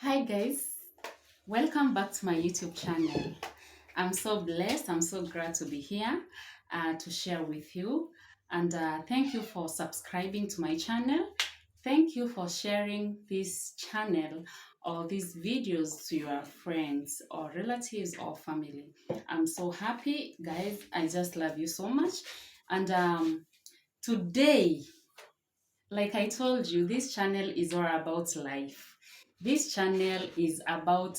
Hi guys, welcome back to my YouTube channel. I'm so blessed, I'm so glad to be here to share with you, and thank you for subscribing to my channel. Thank you for sharing this channel or these videos to your friends or relatives or family. I'm so happy guys, I just love you so much. And today, like I told you, this channel is all about life. This channel is about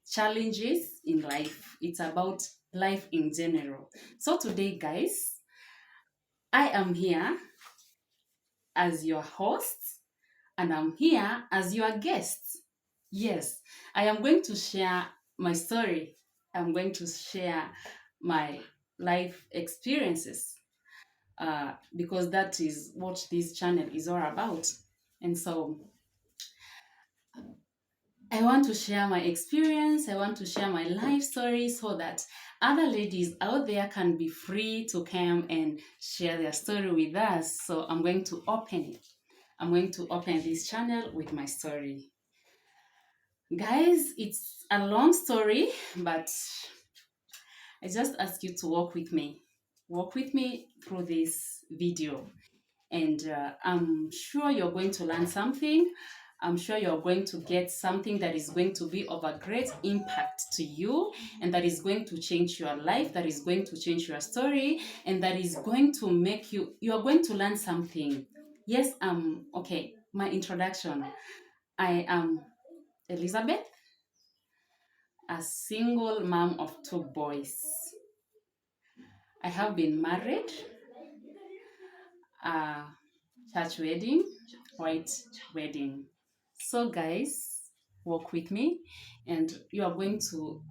challenges in life. It's about life in general. So today, guys, I am here as your host and I'm here as your guest. Yes, I am going to share my story. I'm going to share my life experiences because that is what this channel is all about. And so I want to share my experience. I want to share my life story so that other ladies out there can be free to come and share their story with us. So I'm going to open it. I'm going to open this channel with my story. Guys, it's a long story, but I just ask you to walk with me. Walk with me through this video. And I'm sure you're going to learn something. I'm sure you're going to get something that is going to be of a great impact to you, and that is going to change your life, that is going to change your story, and that is going to make you are going to learn something. Yes, okay, my introduction. I am Elizabeth, a single mom of two boys. I have been married, church wedding, white wedding. So, guys, walk with me, and you are going to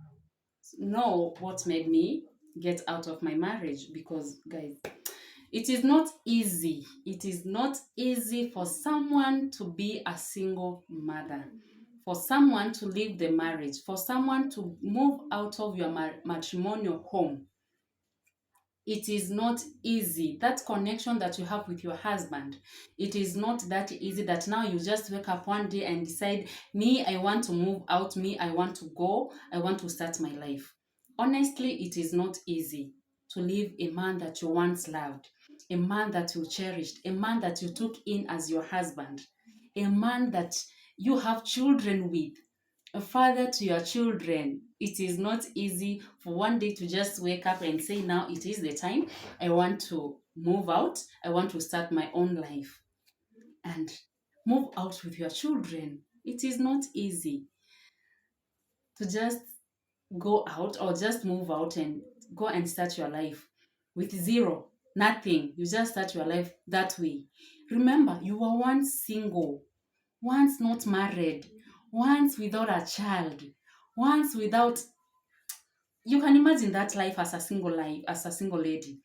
know what made me get out of my marriage. Because, guys, it is not easy. It is not easy for someone to be a single mother, for someone to leave the marriage, for someone to move out of your matrimonial home. It is not easy. That connection that you have with your husband, it is not that easy that now you just wake up one day and decide, me, I want to move out, me, I want to go, I want to start my life. Honestly, it is not easy to leave a man that you once loved, a man that you cherished, a man that you took in as your husband, a man that you have children with, a father to your children. It is not easy for one day to just wake up and say, now it is the time. I want to move out. I want to start my own life and move out with your children. It is not easy to just go out or just move out and go and start your life with zero, nothing. You just start your life that way. Remember, you were once single, once not married, once without a child, once without. You can imagine that life as a single life, as a single lady.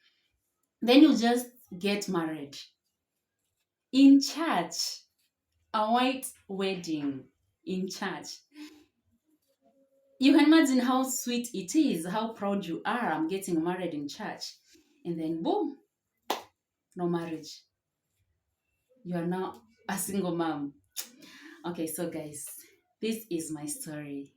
Then you just get married in church, a white wedding in church. You can imagine how sweet it is, how proud you are. I'm getting married in church. And then boom, no marriage. You are now a single mom. Okay, so guys, this is my story.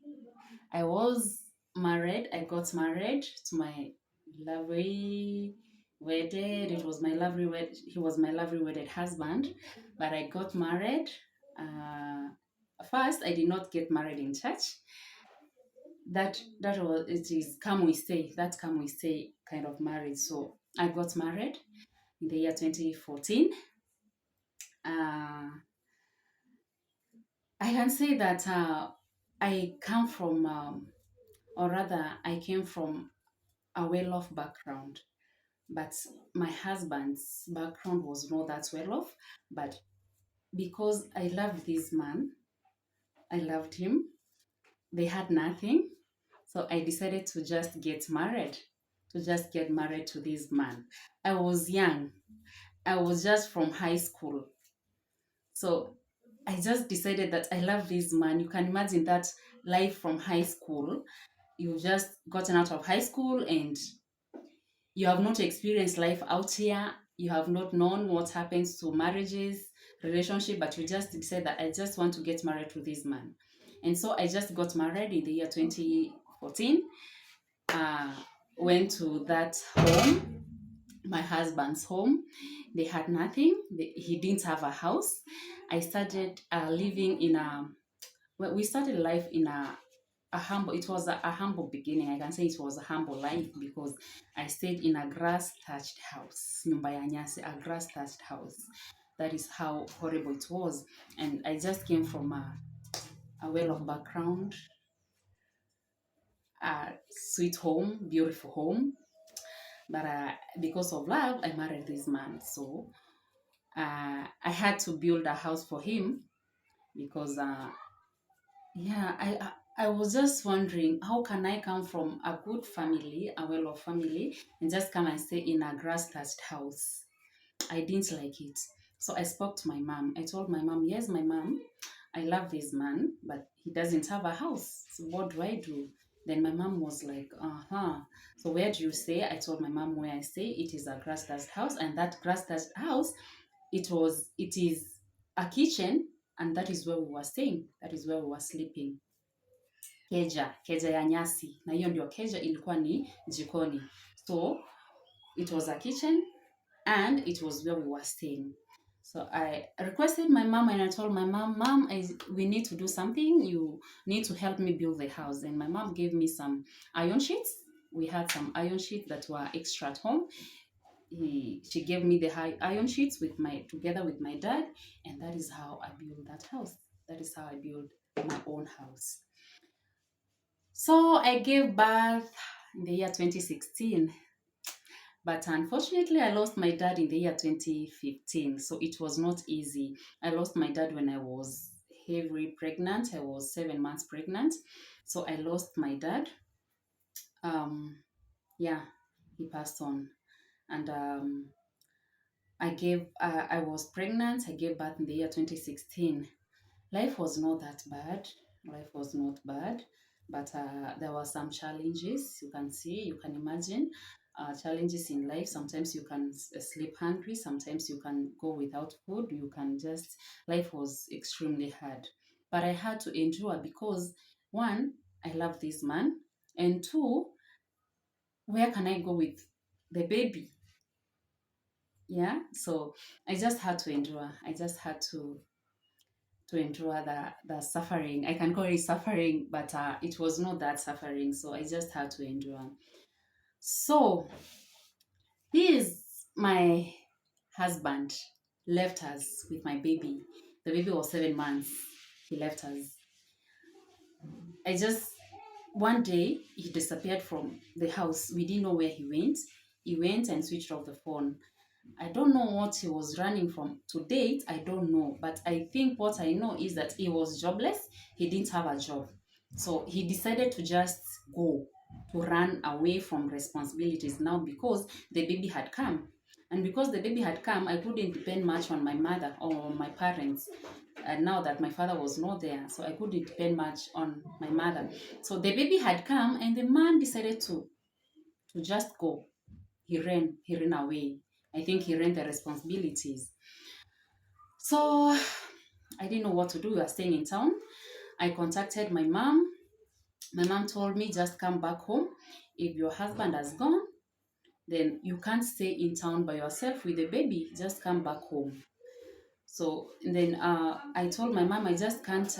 I was married. I got married to my lovely wedded. It was my lovely wed. He was my lovely wedded husband, but I got married. Uh, First, I did not get married in church. That was, it is come we stay. That come we stay kind of marriage. So I got married in the year 2014. I can say that I come from, or rather, I came from a well-off background, but my husband's background was not that well-off. But because I loved this man, I loved him. They had nothing, so I decided to just get married, to this man. I was young. I was just from high school, so I just decided that I love this man. You can imagine that life from high school. You've just gotten out of high school and you have not experienced life out here. You have not known what happens to marriages, relationship, but you just said that I just want to get married to this man. And so I just got married in the year 2014. Uh, went to that home, my husband's home. They had nothing. He didn't have a house. I started living in a, well, we started life in a humble, it was a humble beginning. I can say it was a humble life because I stayed in a grass thatched house, nyumba ya nyasi, a grass thatched house. That is how horrible it was. And I just came from a well-off background, a sweet home, beautiful home. But because of love, I married this man. So I had to build a house for him because yeah, I was just wondering, how can I come from a good family, a well-off family, and just come and stay in a grass-thatched house? I didn't like it. So I spoke to my mom. I told my mom, yes, my mom, I love this man, but he doesn't have a house. So what do I do? Then my mom was like, uh-huh. So where do you stay? I told my mom where I stay. It is a grass-thatched house, and that grass-thatched house, it is a kitchen, and that is where we were staying. That is where we were sleeping. Keja ya nyasi, na hiyo ndio keja ilikuwa ni jikoni. So it was a kitchen and it was where we were staying. So I requested my mom and I told my mom, Mom, we need to do something. You need to help me build the house. And my mom gave me some iron sheets. We had some iron sheets that were extra at home. She gave me the high iron sheets together with my dad, and that is how I built that house. That is how I built my own house. So I gave birth in the year 2016, but unfortunately I lost my dad in the year 2015. So it was not easy. I lost my dad when I was heavily pregnant. I was 7 months pregnant. So I lost my dad. Yeah, he passed on. And I was pregnant. I gave birth in the year 2016. Life was not that bad. Life was not bad, but there were some challenges. You can see, you can imagine challenges in life. Sometimes you can sleep hungry. Sometimes you can go without food. You can just, life was extremely hard. But I had to endure because one, I love this man, and two, where can I go with the baby? Yeah, so I just had to endure. I just had to endure the suffering. I can call it suffering, but it was not that suffering. So I just had to endure. So this my husband left us with my baby. The baby was 7 months. He left us. I just one day he disappeared from the house. We didn't know where he went. He went and switched off the phone. I don't know what he was running from. To date, I don't know. But I think what I know is that he was jobless. He didn't have a job. So he decided to just go, to run away from responsibilities now because the baby had come. And because the baby had come, I couldn't depend much on my mother or on my parents. And now that my father was not there, so I couldn't depend much on my mother. So the baby had come, and the man decided to just go. He ran away. I think he ran the responsibilities. So I didn't know what to do. We were staying in town. I contacted my mom. My mom told me, just come back home. If your husband has gone, then you can't stay in town by yourself with the baby. Just come back home. So then I told my mom, I just can't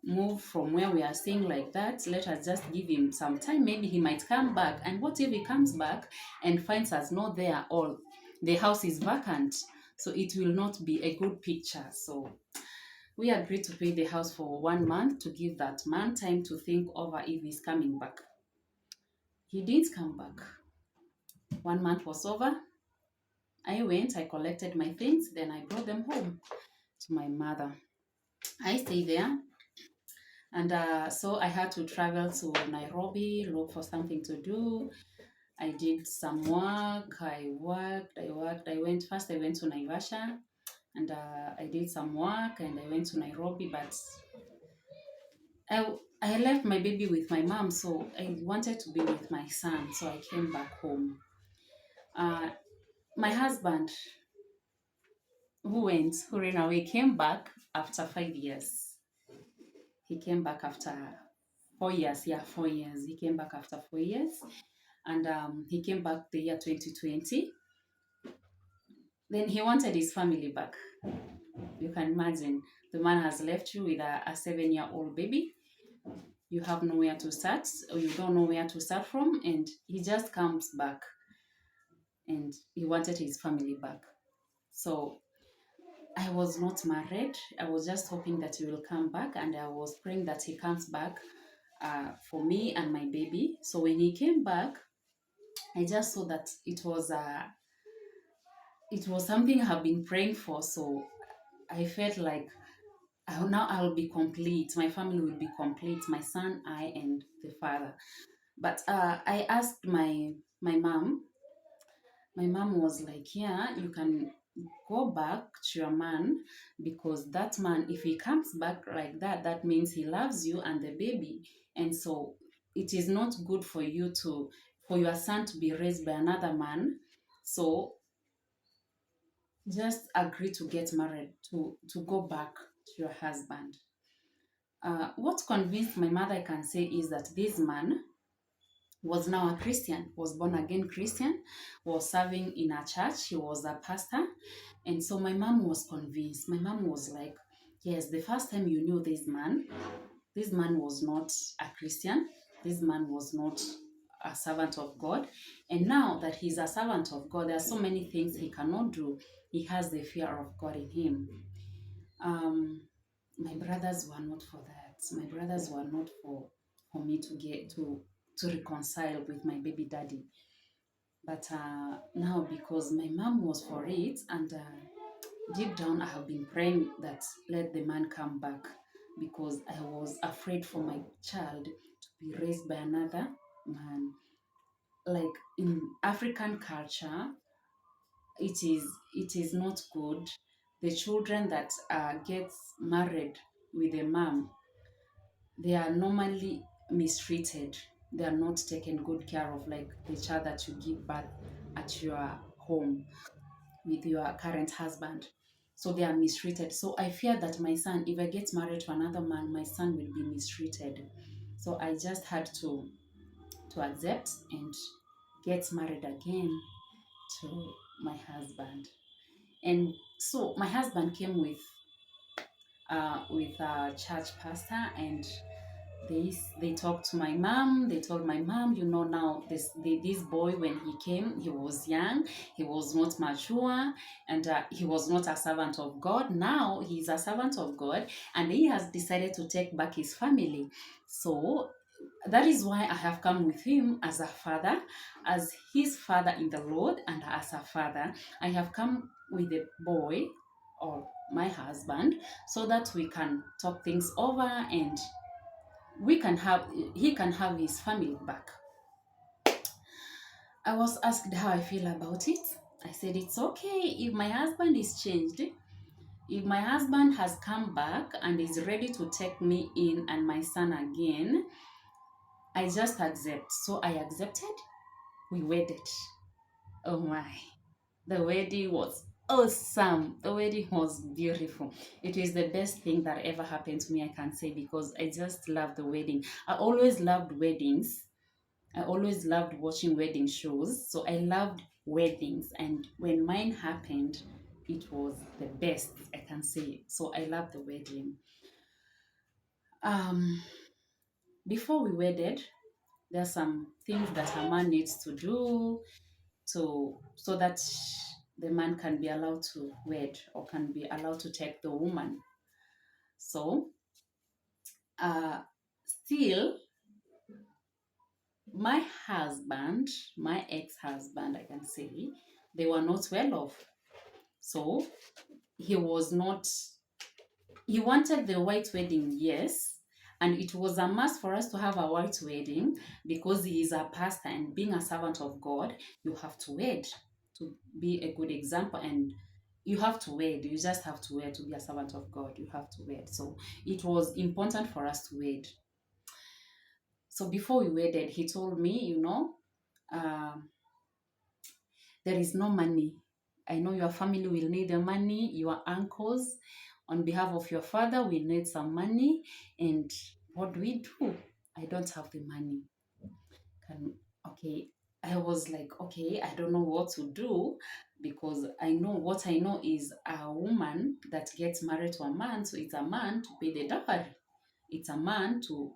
move from where we are staying like that. Let us just give him some time. Maybe he might come back. And what if he comes back and finds us not there, or the house is vacant? So it will not be a good picture. So we agreed to pay the house for 1 month to give that man time to think over if he's coming back. He didn't come back. 1 month was over. I went, I collected my things, then I brought them home to my mother. I stayed there, and so I had to travel to Nairobi, look for something to do. I did some work. I went first. I went to Naivasha, and I did some work, and I went to Nairobi. But I left my baby with my mom, so I wanted to be with my son. So I came back home. My husband, who ran away, came back after 5 years. He came back after 4 years. Yeah, 4 years. He came back after 4 years. And he came back the year 2020. Then he wanted his family back. You can imagine the man has left you with a 7-year-old baby. You have nowhere to start, or you don't know where to start from, and he just comes back and he wanted his family back. So I was not married. I was just hoping that he will come back, and I was praying that he comes back for me and my baby. So when he came back, I just saw that it was something I have been praying for. So I felt like now I'll be complete. My family will be complete. My son, I, and the father. But I asked my mom. My mom was like, "Yeah, you can go back to your man, because that man, if he comes back like that, that means he loves you and the baby, and so it is not good for you to for your son to be raised by another man. So just agree to get married, to go back to your husband." What convinced my mother, I can say, is that this man was now a Christian, was born again Christian, was serving in a church, he was a pastor. And so my mom was convinced. My mom was like, yes, the first time you knew this man was not a Christian, this man was not a servant of God. And now that he's a servant of God, there are so many things he cannot do. He has the fear of God in him. Um, my brothers were not for that. My brothers were not for me to get to reconcile with my baby daddy. But now, because my mom was for it, and deep down I have been praying that let the man come back, because I was afraid for my child to be raised by another man. Like in African culture, it is not good. The children that gets married with a mom, they are normally mistreated. They are not taken good care of, like the child that you give birth at your home with your current husband. So they are mistreated. So I fear that my son, if I get married to another man, my son will be mistreated. So I just had to accept and get married again to my husband. And so my husband came with a church pastor, and they talked to my mom. They told my mom, now this boy, when he came, he was young, he was not mature, and he was not a servant of God. Now he's a servant of God, and he has decided to take back his family. So that is why I have come with him as a father, as his father in the Lord, and as a father. I have come with the boy, or my husband, so that we can talk things over, and we can have he can have his family back. I was asked how I feel about it. I said it's okay if my husband is changed. If my husband has come back and is ready to take me in and my son again, I just accept. So I accepted. We wedded. Oh my. The wedding was awesome. The wedding was beautiful. It is the best thing that ever happened to me, I can say, because I just love the wedding. I always loved weddings. I always loved watching wedding shows. So I loved weddings. And when mine happened, it was the best, I can say. So I love the wedding. Um, Before we wedded, there are some things that a man needs to do so that the man can be allowed to wed, or can be allowed to take the woman. So still, my husband, my ex-husband, I can say, they were not well off. So he was not, he wanted the white wedding, yes, and it was a must for us to have a white wedding, because he is a pastor, and being a servant of God, you have to wed to be a good example, and you have to wed. You just have to wed to be a servant of God. You have to wed. So it was important for us to wed. So before we wedded, he told me, um, there is no money. I know your family will need the money, your uncles on behalf of your father, we need some money. And what do we do? I don't have the money. Can Okay. I was like, okay, I don't know what to do, because I know what I know is a woman that gets married to a man, so it's a man to pay the dowry. It's a man to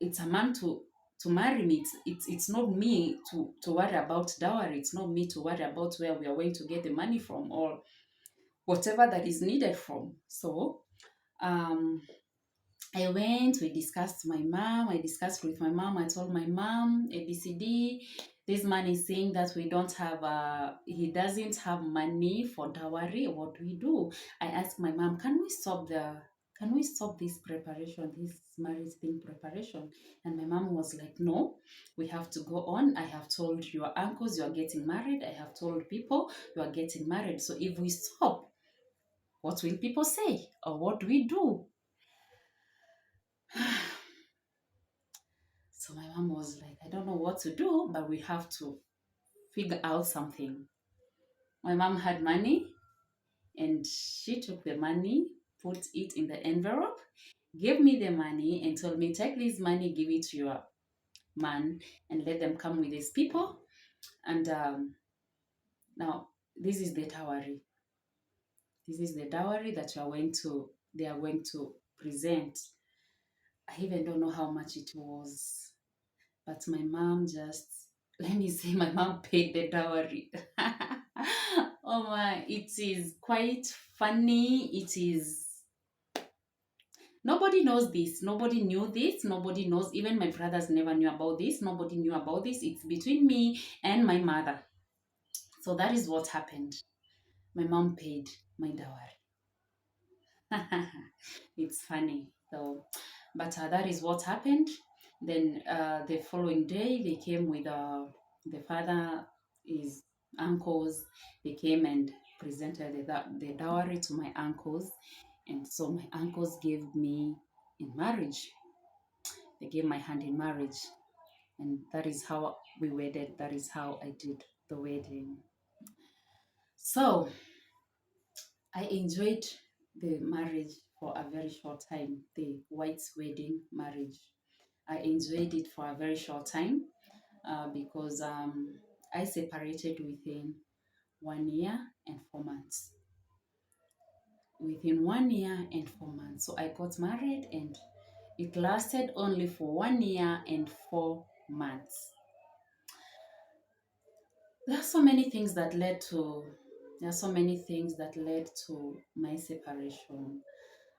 it's a man to marry me. It's not me to worry about dowry. It's not me to worry about where we are going to get the money from, or whatever that is needed from. So um I went, we discussed my mom, I discussed with my mom, I told my mom, ABCD, this man is saying that we don't have, he doesn't have money for dowry. What do we do? I asked my mom, can we stop this preparation, this marriage thing preparation? And my mom was like, no, we have to go on. I have told your uncles you are getting married. I have told people you are getting married. So if we stop, what will people say? Or what do we do? So my mom was like, I don't know what to do, but we have to figure out something. My mom had money, and she took the money, put it in the envelope, gave me the money, and told me, take this money, give it to your man, and let them come with these people. And now, this is the dowry. This is the dowry that they are going to present. I even don't know how much it was. But my mom just, let me say, my mom paid the dowry. Oh my, it is quite funny. It is, nobody knows this. Nobody knew this. Nobody knows. Even my brothers never knew about this. Nobody knew about this. It's between me and my mother. So that is what happened. My mom paid my dowry. It's funny though, but that is what happened. Then the following day they came with the father, his uncles. They came and presented the dowry to my uncles, and so my uncles gave me in marriage. They gave my hand in marriage, and that is how we wedded. That is how I did the wedding. So I enjoyed the marriage for a very short time, the white wedding marriage. I enjoyed it for a very short time because I separated within 1 year and 4 months. Within 1 year and 4 months. So I got married, and it lasted only for 1 year and 4 months. There are so many things that led to there are so many things that led to my separation.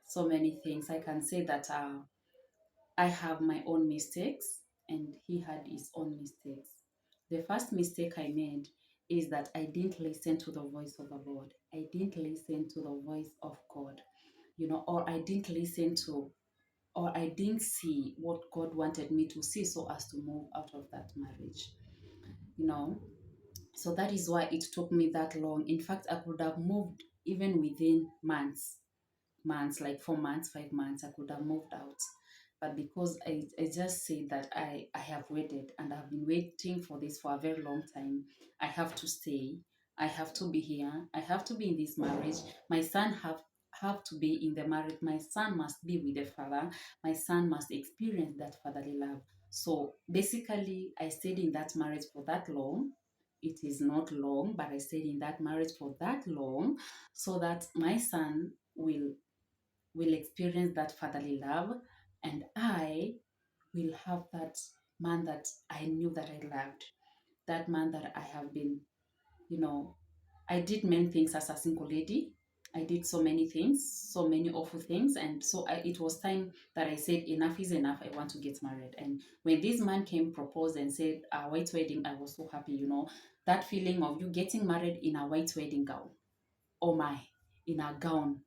So many things. I can say that I have my own mistakes, and he had his own mistakes. The first mistake I made is that I didn't listen to the voice of the Lord. I didn't listen to the voice of God, or I didn't see what God wanted me to see so as to move out of that marriage, you know. So that is why it took me that long. In fact, I could have moved even within months, like 4 months, 5 months, I could have moved out. But because I just say that I have waited, and I've been waiting for this for a very long time, I have to stay. I have to be here. I have to be in this marriage. My son have to be in the marriage. My son must be with the father. My son must experience that fatherly love. So basically, I stayed in that marriage for that long. It is not long, but I stayed in that marriage for that long so that my son will experience that fatherly love, and I will have that man that I knew that I loved, that man that I have been, you know, I did many things as a single lady. I did so many things, so many awful things. And so it was time that I said, enough is enough. I want to get married. And when this man came, proposed, and said, a white wedding, I was so happy. That feeling of you getting married in a white wedding gown. Oh my, in a gown,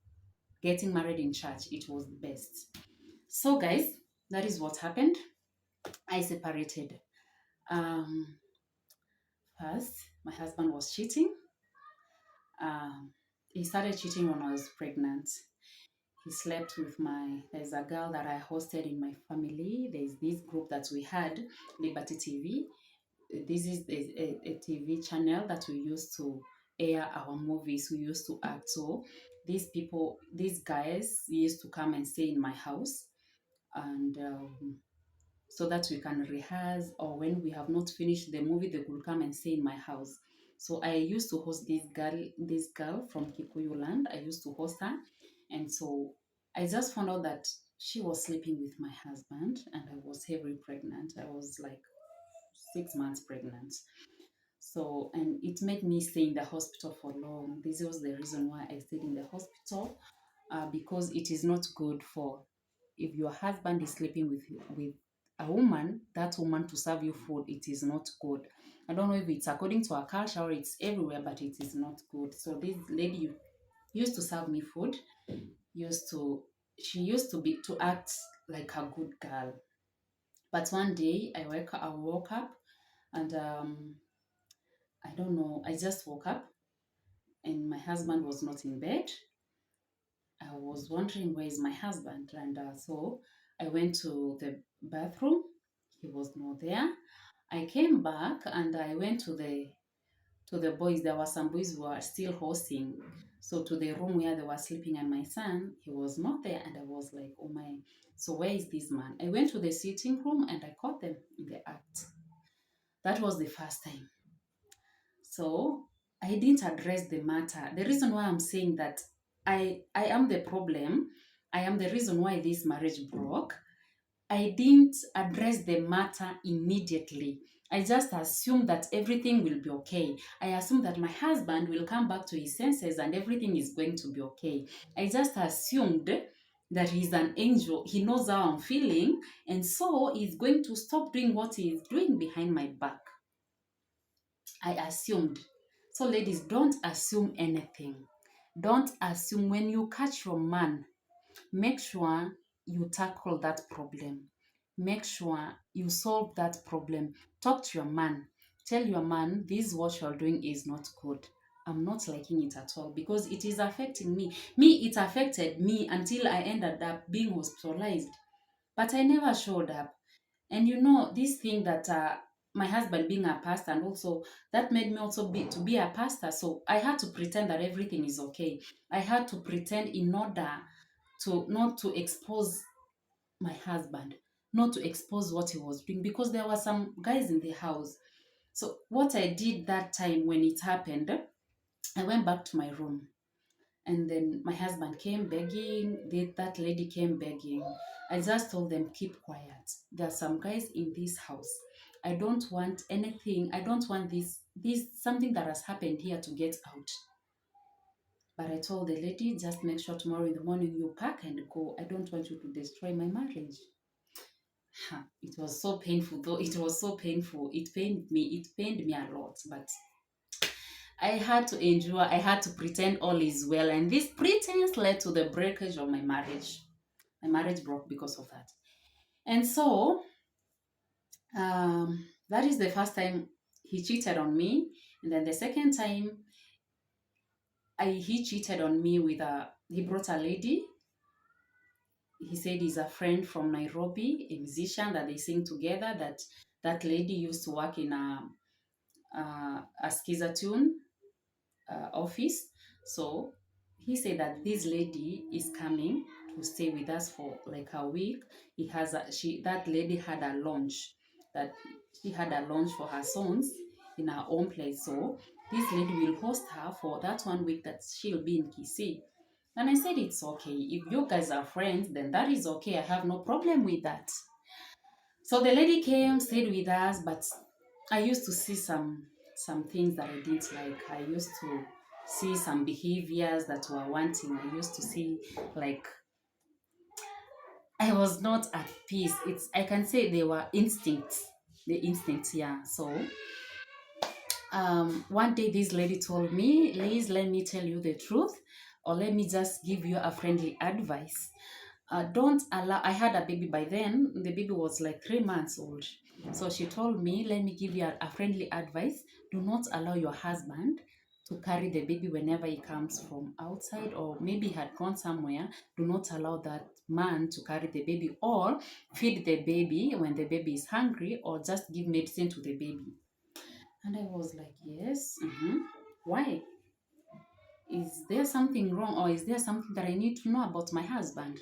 getting married in church, it was the best. So guys, that is what happened. I separated. um First, my husband was cheating. He started cheating when I was pregnant. He slept with there's a girl that I hosted in my family. There's this group that we had, Liberty TV. This is a TV channel that we used to air our movies. We used to act. So these guys used to come and stay in my house, and so that we can rehearse, or when we have not finished the movie, they could come and stay in my house. So I used to host this girl from Kikuyu land. I used to host her, and so I just found out that she was sleeping with my husband, and I was heavily pregnant. I was like 6 months pregnant. So, and it made me stay in the hospital for long. This was the reason why I stayed in the hospital, because it is not good for, if your husband is sleeping with a woman, that woman to serve you food, it is not good. I don't know if it's according to our culture or it's everywhere, but it is not good. So this lady used to serve me food, used to she used to act like a good girl. But one day I woke up, and I don't know, I just woke up and my husband was not in bed. I was wondering where is my husband, and so I went to the bathroom. He was not there. I came back and I went to the boys. There were some boys who were still hosting, so to the room where they were sleeping, and my son, he was not there, and I was like, oh my, so where is this man? I went to the sitting room and I caught them in the act. That was the first time. So I didn't address the matter. The reason why I'm saying that I am the problem, I am the reason why this marriage broke. I didn't address the matter immediately. I just assumed that everything will be okay. I assumed that my husband will come back to his senses and everything is going to be okay. I just assumed that he's an angel. He knows how I'm feeling, and so he's going to stop doing what he is doing behind my back. I assumed. So, ladies, don't assume anything. Don't assume. When you catch your man, make sure you tackle that problem. Make sure you solve that problem. Talk to your man. Tell your man, this what you're doing is not good. I'm not liking it at all because it is affecting me. It affected me until I ended up being hospitalized. But I never showed up. And this thing that my husband being a pastor, and also that made me also be a pastor. So I had to pretend that everything is okay. I had to pretend in order to not to expose my husband, not to expose what he was doing, because there were some guys in the house. So what I did that time when it happened, I went back to my room, and then my husband came begging, that lady came begging. I just told them, keep quiet. There are some guys in this house. I don't want anything. I don't want this something that has happened here to get out. But I told the lady, just make sure tomorrow in the morning you pack and go. I don't want you to destroy my marriage. It was so painful, though. It was so painful. It pained me. It pained me a lot. But I had to endure. I had to pretend all is well. And this pretense led to the breakage of my marriage. My marriage broke because of that. And so that is the first time he cheated on me. And then the second time, he cheated on me he brought a lady. He said he's a friend from Nairobi, a musician that they sing together. That lady used to work in a Skizatune office. So he said that this lady is coming to stay with us for like a week. That lady had a launch, that she had a launch for her sons in her own place. So this lady will host her for that 1 week that she'll be in Kisii. And I said, it's okay. If you guys are friends, then that is okay. I have no problem with that. So the lady came, stayed with us, but I used to see some things that I didn't like. I used to see some behaviors that were wanting. I used to see, like, I was not at peace. I can say they were instincts. The instincts, yeah. So one day this lady told me, Liz, let me tell you the truth, or let me just give you a friendly advice. Don't allow, I had a baby by then. The baby was like 3 months old. So she told me, let me give you a friendly advice. Do not allow your husband to carry the baby whenever he comes from outside, or maybe he had gone somewhere. Do not allow that man to carry the baby, or feed the baby when the baby is hungry, or just give medicine to the baby. And I was like, yes. Why? is there something wrong, or is there something that I need to know about my husband?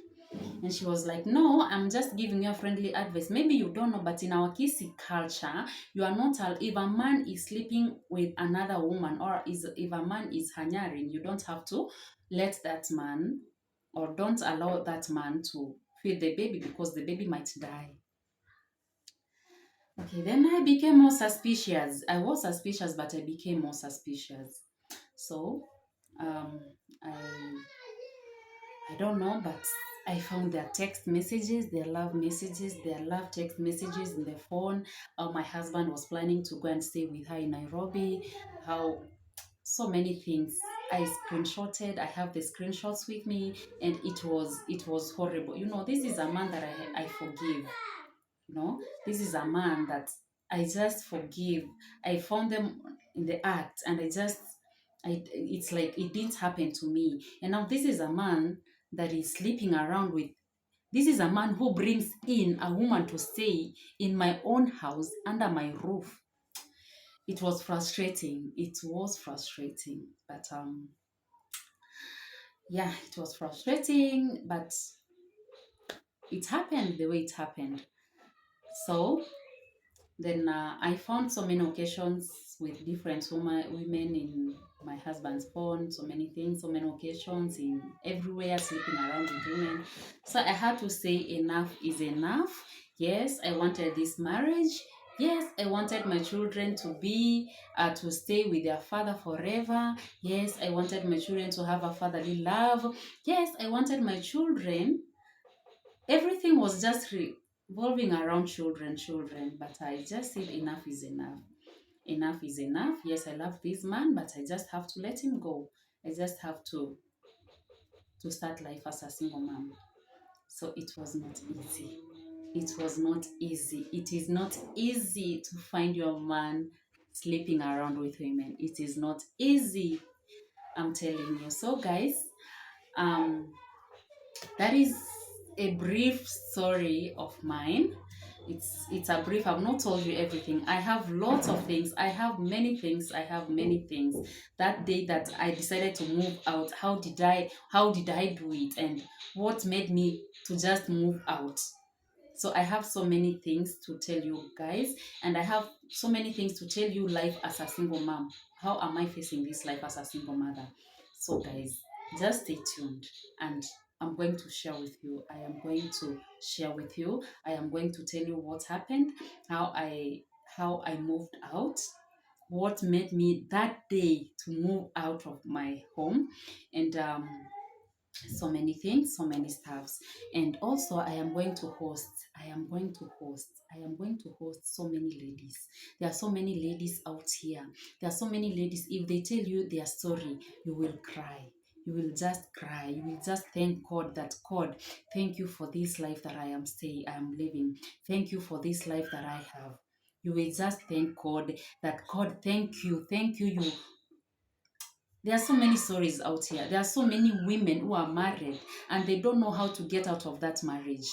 And she was like, no, I'm just giving you a friendly advice. Maybe you don't know, but in our Kisi culture, you are not, if a man is sleeping with another woman, or if a man is hanyaring, you don't have to let that man, or don't allow that man to feed the baby, because the baby might die. Okay, then I became more suspicious. I was suspicious, but I became more suspicious. So, um, I I don't know, but I found their text messages, their love messages, their love text messages in their phone. How my husband was planning to go and stay with her in Nairobi. How so many things. I screenshotted. I have the screenshots with me, and it was horrible. This is a man that I forgive. This is a man that I just forgive. I found them in the act, and it's like it didn't happen to me. And now this is a man that is sleeping around with. This is a man who brings in a woman to stay in my own house under my roof. It was frustrating. It was frustrating, but yeah, it was frustrating, but it happened the way it happened. So then I found so many occasions with different women in my husband's phone, so many things, so many occasions in everywhere, sleeping around with women. So I had to say enough is enough. Yes, I wanted this marriage. Yes, I wanted my children to stay with their father forever. Yes, I wanted my children to have a fatherly love. Yes, I wanted my children. Everything was just revolving around children. But I just said enough is enough. Enough is enough. Yes, I love this man, but I just have to let him go. I just have to start life as a single mom. So it was not easy. It was not easy. It is not easy to find your man sleeping around with women. It is not easy. I'm telling you. So guys, um that is a brief story of mine. It's a brief. I've not told you everything. I have lots of things. I have many things. I have many things. That day that I decided to move out, how did I do it, and what made me to just move out? So I have so many things to tell you guys, and I have so many things to tell you life as a single mom. How am I facing this life as a single mother? So guys, just stay tuned, and I'm going to share with you. I am going to share with you. I am going to tell you what happened, how I moved out, what made me that day to move out of my home, and so many things, so many stuffs. And also I am going to host so many ladies. There are so many ladies out here. There are so many ladies. If they tell you their story, you will cry. You will just cry. You will just thank God that, God, thank you for this life that I am living. Thank you for this life that I have. You will just thank God that, God, thank you. There are so many stories out here. There are so many women who are married and they don't know how to get out of that marriage.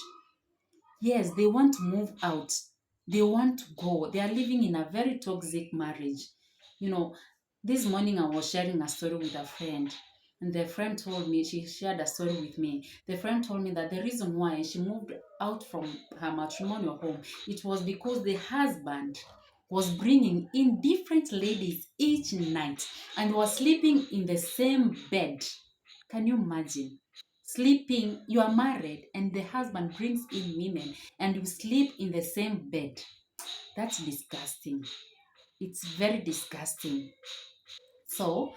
Yes, they want to move out. They want to go. They are living in a very toxic marriage. You know, this morning I was sharing a story with a friend, and the friend told me, she shared a story with me. The friend told me that the reason why she moved out from her matrimonial home, it was because the husband was bringing in different ladies each night and was sleeping in the same bed. Can you imagine? Sleeping, you are married and the husband brings in women and you sleep in the same bed. That's disgusting. It's very disgusting. So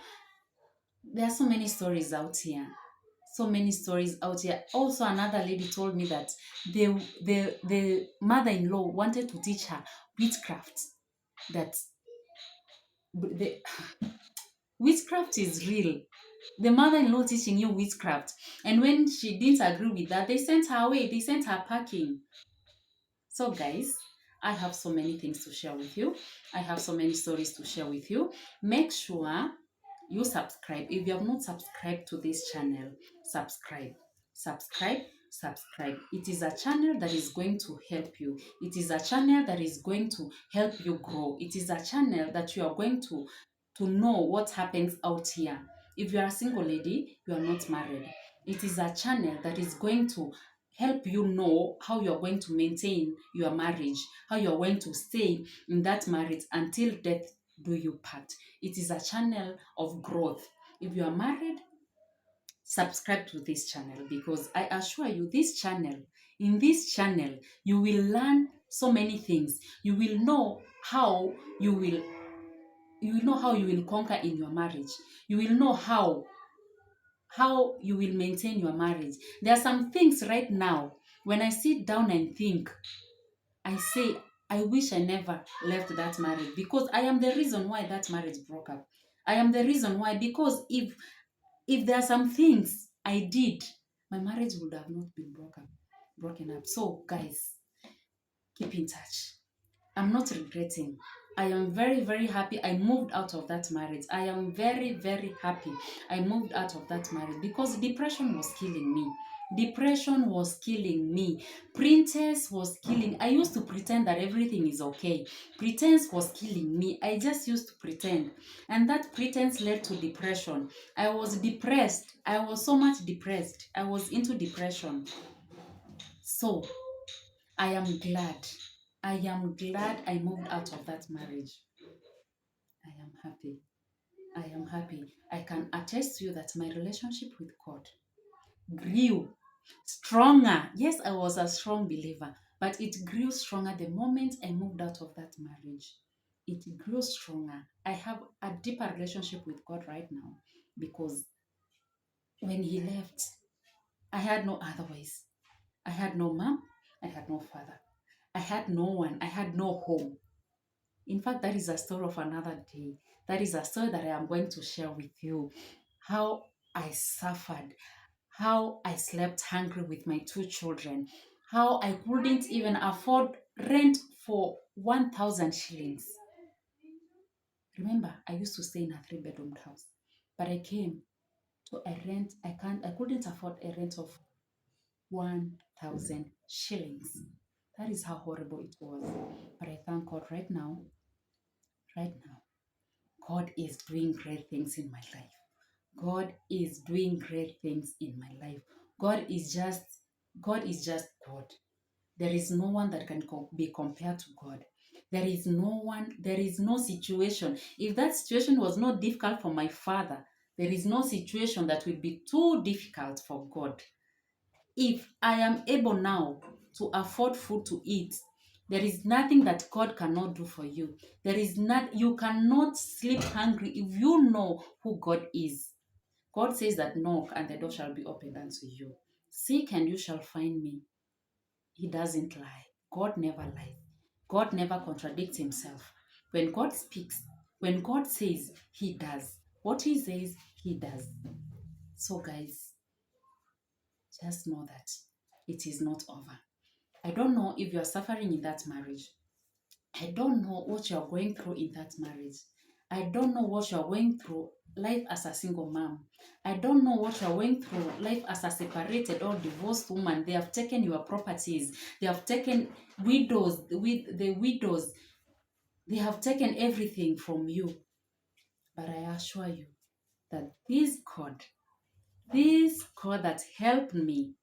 there are so many stories out here. So many stories out here. Also, another lady told me that the mother-in-law wanted to teach her witchcraft. That the witchcraft is real. The mother-in-law teaching you witchcraft, and when she didn't agree with that, they sent her away. They sent her packing. So, guys, I have so many things to share with you. I have so many stories to share with you. Make sure you subscribe. If you have not subscribed to this channel, subscribe. Subscribe, subscribe. It is a channel that is going to help you. It is a channel that is going to help you grow. It is a channel that you are going to know what happens out here. if you are a single lady, you are not married, it is a channel that is going to help you know how you are going to maintain your marriage, how you are going to stay in that marriage until death do you part. It is a channel of growth. If you are married, subscribe to this channel, because I assure you, in this channel, you will learn so many things. You will know how you will conquer in your marriage. You will know how you will maintain your marriage. There are some things right now, when I sit down and think, I say, I wish I never left that marriage, because I am the reason why that marriage broke up. I am the reason why, because if there are some things I did, my marriage would have not been broken up. So guys, keep in touch. I'm not regretting. I am very, very happy I moved out of that marriage. I am very, very happy I moved out of that marriage, because depression was killing me. Depression was killing me. Pretense was killing. I used to pretend that everything is okay. Pretense was killing me. I just used to pretend. And that pretense led to depression. I was depressed. I was so much depressed. I was into depression. So I am glad. I am glad I moved out of that marriage. I am happy. I am happy. I can attest to you that my relationship with God grew stronger. Yes, I was a strong believer, but it grew stronger the moment I moved out of that marriage. It grew stronger. I have a deeper relationship with God right now, because when He left, I had no other ways. I had no mom, I had no father, I had no one, I had no home. In fact, that is a story of another day. That is a story that I am going to share with you. How I suffered, how I slept hungry with my two children, how I couldn't even afford rent for 1,000 shillings. Remember, I used to stay in a 3-bedroom house, but I came to a rent. I couldn't afford a rent of 1,000 shillings. That is how horrible it was. But I thank God right now, God is doing great things in my life. God is doing great things in my life. God is just God. There is no one that can be compared to God. There is no situation. If that situation was not difficult for my father, there is no situation that will be too difficult for God. If I am able now to afford food to eat, there is nothing that God cannot do for you. You cannot sleep hungry if you know who God is. God says that knock and the door shall be opened unto you. Seek and you shall find me. He doesn't lie. God never lies. God never contradicts himself. When God speaks, when God says, he does. What he says, he does. So guys, just know that it is not over. I don't know if you are suffering in that marriage. I don't know what you are going through in that marriage. I don't know what you are going through life as a single mom. I don't know what you are going through life as a separated or divorced woman. They have taken your properties. They have taken the widows. They have taken everything from you. But I assure you that this God that helped me,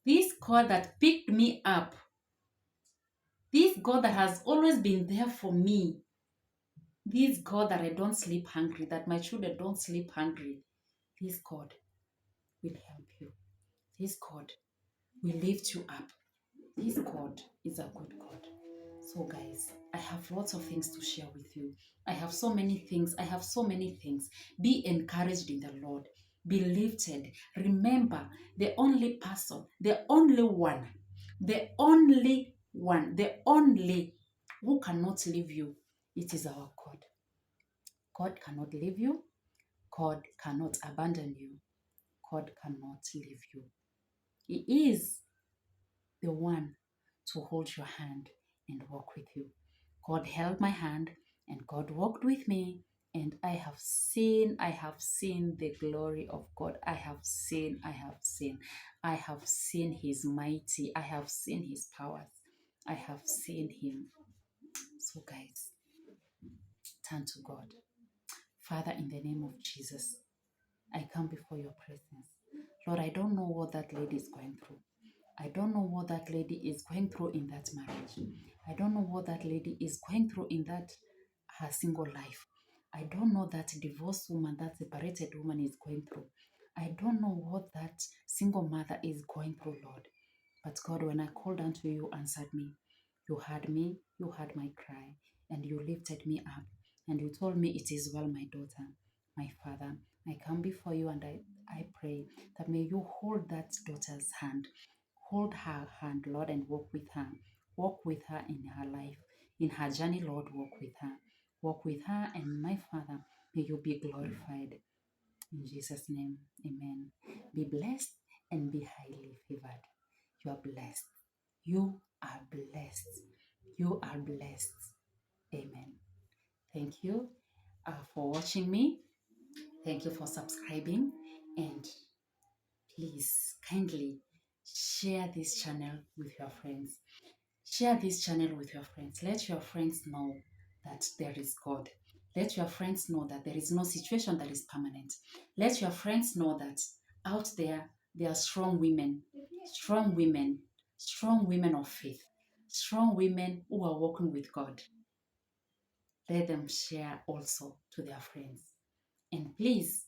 this God that picked me up, this God that has always been there for me, this God that I don't sleep hungry, that my children don't sleep hungry, this God will help you. This God will lift you up. This God is a good God. So guys, I have lots of things to share with you. I have so many things. Be encouraged in the Lord. Be lifted. Remember, the only person, the only one who cannot leave you, it is our God. God cannot leave you. God cannot abandon you. God cannot leave you. He is the one to hold your hand and walk with you. God held my hand and God walked with me, and I have seen the glory of God. I have seen his mighty, I have seen his powers. I have seen him. So guys, turn to God. Father, in the name of Jesus, I come before your presence. Lord, I don't know what that lady is going through. I don't know what that lady is going through in that marriage. I don't know what that lady is going through in that her single life. I don't know that divorced woman, that separated woman is going through. I don't know what that single mother is going through, Lord. But God, when I called unto you, you answered me. You heard me, you heard my cry, and you lifted me up. And you told me, it is well, my daughter, my father. I come before you and I pray that may you hold that daughter's hand. Hold her hand, Lord, and walk with her. Walk with her in her life. In her journey, Lord, walk with her. Walk with her, and my Father, may you be glorified. In Jesus' name, amen. Be blessed and be highly favored. You are blessed. You are blessed. You are blessed. Amen. Thank you for watching me. Thank you for subscribing. And please kindly share this channel with your friends. Share this channel with your friends. Let your friends know that there is God. Let your friends know that there is no situation that is permanent. Let your friends know that out there are strong women, strong women of faith, strong women who are walking with God. Let them share also to their friends. And please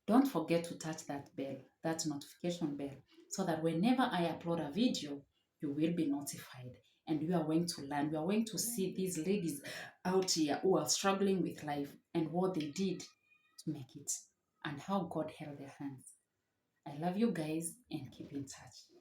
don't forget to touch that bell, that notification bell, so that whenever I upload a video, you will be notified. And you are going to learn. You are going to see these ladies out here who are struggling with life and what they did to make it and how God held their hands. I love you guys and keep in touch.